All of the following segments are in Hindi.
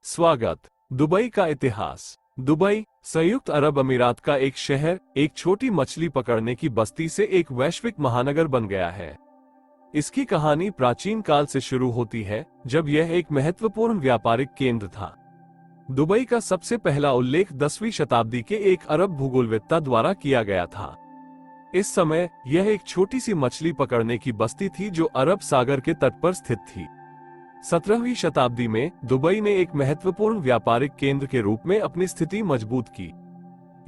स्वागत। दुबई का इतिहास। दुबई संयुक्त अरब अमीरात का एक शहर, एक छोटी मछली पकड़ने की बस्ती से एक वैश्विक महानगर बन गया है। इसकी कहानी प्राचीन काल से शुरू होती है, जब यह एक महत्वपूर्ण व्यापारिक केंद्र था। दुबई का सबसे पहला उल्लेख 10वीं शताब्दी के एक अरब भूगोलवेत्ता द्वारा किया गया था। इस समय यह एक छोटी सी मछली पकड़ने की बस्ती थी जो अरब सागर के तट पर स्थित थी। 17वीं शताब्दी में दुबई ने एक महत्वपूर्ण व्यापारिक केंद्र के रूप में अपनी स्थिति मजबूत की।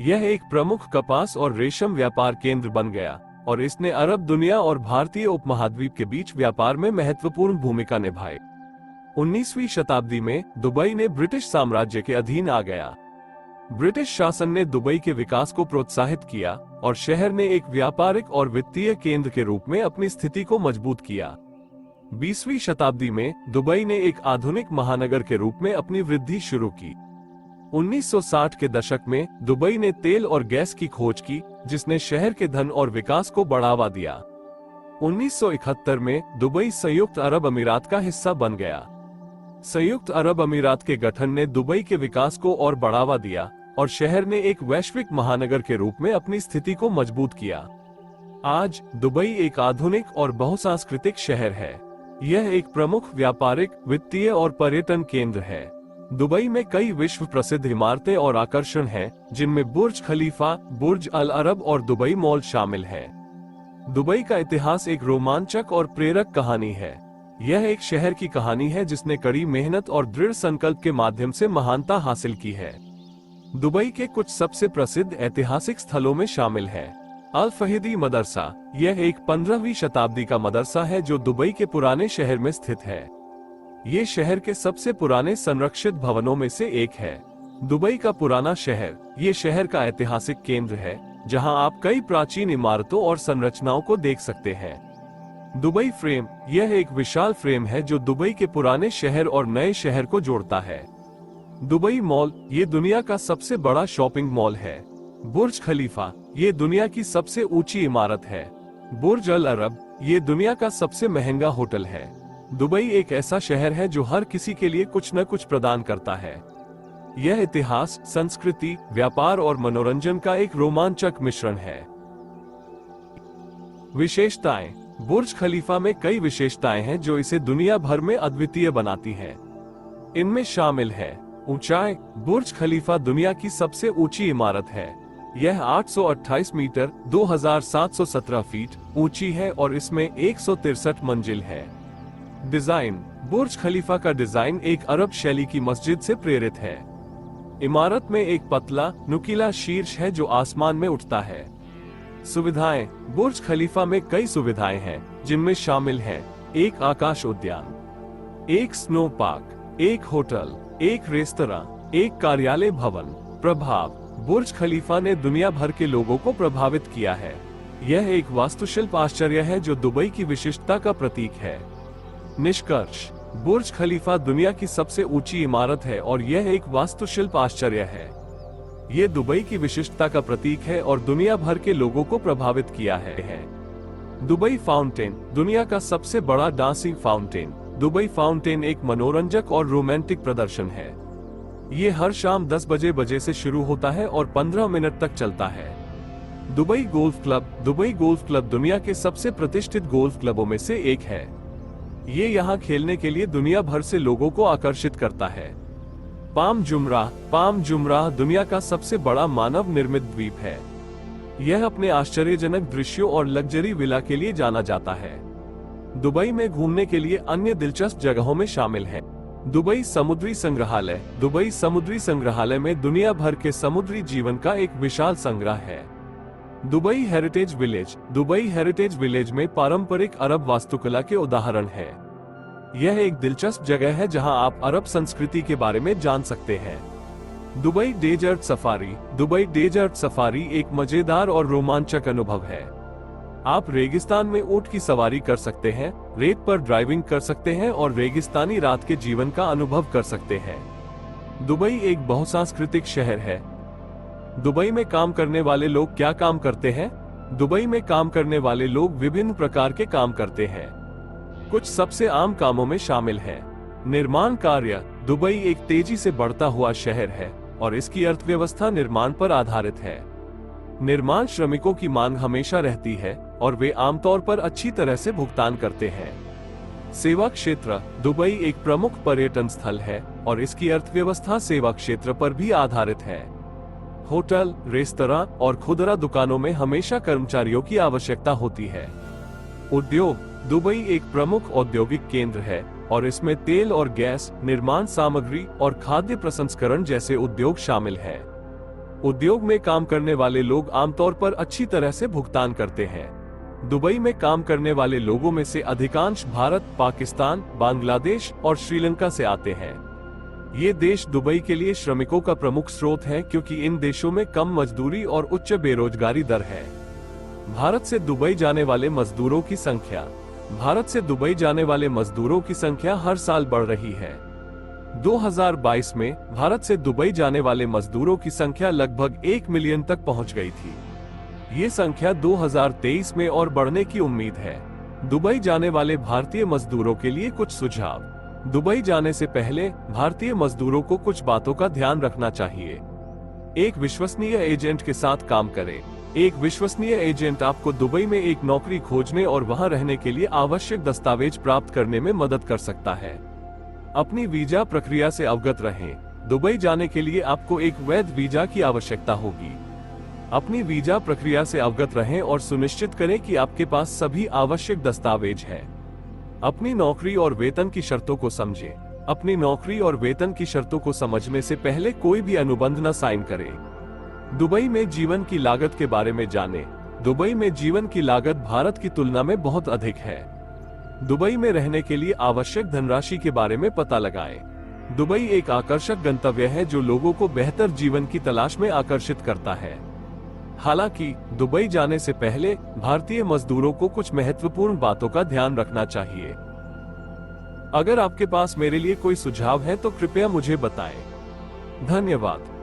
यह एक प्रमुख कपास और रेशम व्यापार केंद्र बन गया और इसने अरब दुनिया और भारतीय उपमहाद्वीप के बीच व्यापार में महत्वपूर्ण भूमिका निभाई। 19वीं शताब्दी में दुबई ने ब्रिटिश साम्राज्य के अधीन आ गया। ब्रिटिश शासन ने दुबई के विकास को प्रोत्साहित किया और शहर ने एक व्यापारिक और वित्तीय केंद्र के रूप में अपनी स्थिति को मजबूत किया। 20वीं शताब्दी में दुबई ने एक आधुनिक महानगर के रूप में अपनी वृद्धि शुरू की। 1960 के दशक में दुबई ने तेल और गैस की खोज की, जिसने शहर के धन और विकास को बढ़ावा दिया। 1971 में दुबई संयुक्त अरब अमीरात का हिस्सा बन गया। संयुक्त अरब अमीरात के गठन ने दुबई के विकास को और बढ़ावा दिया और शहर ने एक वैश्विक महानगर के रूप में अपनी स्थिति को मजबूत किया। आज दुबई एक आधुनिक और बहुसांस्कृतिक शहर है। यह एक प्रमुख व्यापारिक, वित्तीय और पर्यटन केंद्र है। दुबई में कई विश्व प्रसिद्ध इमारतें और आकर्षण हैं, जिनमें बुर्ज खलीफा, बुर्ज अल अरब और दुबई मॉल शामिल है। दुबई का इतिहास एक रोमांचक और प्रेरक कहानी है। यह एक शहर की कहानी है जिसने कड़ी मेहनत और दृढ़ संकल्प के माध्यम से महानता हासिल की है। दुबई के कुछ सबसे प्रसिद्ध ऐतिहासिक स्थलों में शामिल है अल फहीदी मदरसा। यह एक 15वीं शताब्दी का मदरसा है जो दुबई के पुराने शहर में स्थित है। ये शहर के सबसे पुराने संरक्षित भवनों में से एक है। दुबई का पुराना शहर ये शहर का ऐतिहासिक केंद्र है, जहां आप कई प्राचीन इमारतों और संरचनाओं को देख सकते हैं। दुबई फ्रेम यह एक विशाल फ्रेम है जो दुबई के पुराने शहर और नए शहर को जोड़ता है। दुबई मॉल ये दुनिया का सबसे बड़ा शॉपिंग मॉल है। बुर्ज खलीफा ये दुनिया की सबसे ऊंची इमारत है। बुर्ज अल अरब ये दुनिया का सबसे महंगा होटल है। दुबई एक ऐसा शहर है जो हर किसी के लिए कुछ न कुछ प्रदान करता है। यह इतिहास, संस्कृति, व्यापार और मनोरंजन का एक रोमांचक मिश्रण है। विशेषताएं। बुर्ज खलीफा में कई विशेषताएं हैं जो इसे दुनिया भर में अद्वितीय बनाती हैं। इनमें शामिल है ऊंचाई। बुर्ज खलीफा दुनिया की सबसे ऊंची इमारत है। यह 828 मीटर 2717 फीट ऊंची है और इसमें 163 मंजिल है। डिजाइन। बुर्ज खलीफा का डिजाइन एक अरब शैली की मस्जिद से प्रेरित है। इमारत में एक पतला, नुकीला शीर्ष है जो आसमान में उठता है। सुविधाएं। बुर्ज खलीफा में कई सुविधाएं हैं, जिनमें शामिल हैं एक आकाश उद्यान, एक स्नो पार्क, एक होटल, एक रेस्तरां, एक कार्यालय भवन। प्रभाव। बुर्ज खलीफा ने दुनिया भर के लोगों को प्रभावित किया है। यह एक वास्तुशिल्प आश्चर्य है जो दुबई की विशिष्टता का प्रतीक है। निष्कर्ष। बुर्ज खलीफा दुनिया की सबसे ऊंची इमारत है और यह एक वास्तुशिल्प आश्चर्य है। ये दुबई की विशिष्टता का प्रतीक है और दुनिया भर के लोगों को प्रभावित किया है। दुबई फाउंटेन दुनिया का सबसे बड़ा डांसिंग फाउंटेन। दुबई फाउंटेन एक मनोरंजक और रोमांटिक प्रदर्शन है। ये हर शाम 10 बजे से शुरू होता है और 15 मिनट तक चलता है। Dubai golf club. Dubai golf club दुनिया के सबसे प्रतिष्ठित गोल्फ क्लबों में से एक है। ये यहाँ खेलने के लिए दुनिया भर से लोगों को आकर्षित करता है। पाम जुमराह। पाम जुमराह दुनिया का सबसे बड़ा मानव निर्मित द्वीप है। यह अपने आश्चर्यजनक दृश्यों और लग्जरी विला के लिए जाना जाता है। दुबई में घूमने के लिए अन्य दिलचस्प जगहों में शामिल है दुबई समुद्री संग्रहालय। दुबई समुद्री संग्रहालय में दुनिया भर के समुद्री जीवन का एक विशाल संग्रह है। Dubai heritage village. Dubai heritage village में पारंपरिक अरब वास्तुकला के उदाहरण है। यह एक दिलचस्प जगह है जहां आप अरब संस्कृति के बारे में जान सकते हैं। Dubai desert safari. Dubai desert safari एक मजेदार और रोमांचक अनुभव है। आप रेगिस्तान में ऊंट की सवारी कर सकते हैं, रेत पर ड्राइविंग कर सकते हैं और रेगिस्तानी रात के जीवन का अनुभव कर सकते हैं। दुबई एक बहुसांस्कृतिक शहर है। दुबई में काम करने वाले लोग क्या काम करते हैं? दुबई में काम करने वाले लोग विभिन्न प्रकार के काम करते हैं। कुछ सबसे आम कामों में शामिल हैं निर्माण कार्य। दुबई एक तेजी से बढ़ता हुआ शहर है और इसकी अर्थव्यवस्था निर्माण पर आधारित है। निर्माण श्रमिकों की मांग हमेशा रहती है और वे आमतौर पर अच्छी तरह से भुगतान करते हैं। सेवा क्षेत्र, दुबई एक प्रमुख पर्यटन स्थल है और इसकी अर्थव्यवस्था सेवा क्षेत्र पर भी आधारित है। होटल, रेस्तरां और खुदरा दुकानों में हमेशा कर्मचारियों की आवश्यकता होती है। उद्योग, दुबई एक प्रमुख औद्योगिक केंद्र है और इसमें तेल और गैस, निर्माण सामग्री और खाद्य प्रसंस्करण जैसे उद्योग शामिल हैं। उद्योग में काम करने वाले लोग आमतौर पर अच्छी तरह से भुगतान करते हैं। दुबई में काम करने वाले लोगों में से अधिकांश भारत, पाकिस्तान, बांग्लादेश और श्रीलंका से आते हैं। ये देश दुबई के लिए श्रमिकों का प्रमुख स्रोत हैं क्योंकि इन देशों में कम मजदूरी और उच्च बेरोजगारी दर है। भारत से दुबई जाने वाले मजदूरों की संख्या, भारत से दुबई जाने वाले मजदूरों की संख्या हर साल बढ़ रही है। 2022 में भारत से दुबई जाने वाले मजदूरों की संख्या लगभग 1 मिलियन तक पहुंच गई थी। ये संख्या 2023 में और बढ़ने की उम्मीद है। दुबई जाने वाले भारतीय मजदूरों के लिए कुछ सुझाव। दुबई जाने से पहले भारतीय मजदूरों को कुछ बातों का ध्यान रखना चाहिए। एक विश्वसनीय एजेंट के साथ काम करें। एक विश्वसनीय एजेंट आपको दुबई में एक नौकरी खोजने और वहां रहने के लिए आवश्यक दस्तावेज प्राप्त करने में मदद कर सकता है। अपनी वीजा प्रक्रिया से अवगत रहें। दुबई जाने के लिए आपको एक वैध वीजा की आवश्यकता होगी। अपनी वीजा प्रक्रिया से अवगत रहें और सुनिश्चित करें कि आपके पास सभी आवश्यक दस्तावेज हैं। अपनी नौकरी और वेतन की शर्तों को समझें। अपनी नौकरी और वेतन की शर्तों को समझने से पहले कोई भी अनुबंध न साइन करें। दुबई में जीवन की लागत के बारे में जानें। दुबई में जीवन की लागत भारत की तुलना में बहुत अधिक है। दुबई में रहने के लिए आवश्यक धनराशि के बारे में पता लगाएं। दुबई एक आकर्षक गंतव्य है जो लोगों को बेहतर जीवन की तलाश में आकर्षित करता है। हालांकि दुबई जाने से पहले भारतीय मजदूरों को कुछ महत्वपूर्ण बातों का ध्यान रखना चाहिए। अगर आपके पास मेरे लिए कोई सुझाव है तो कृपया मुझे बताएं। धन्यवाद।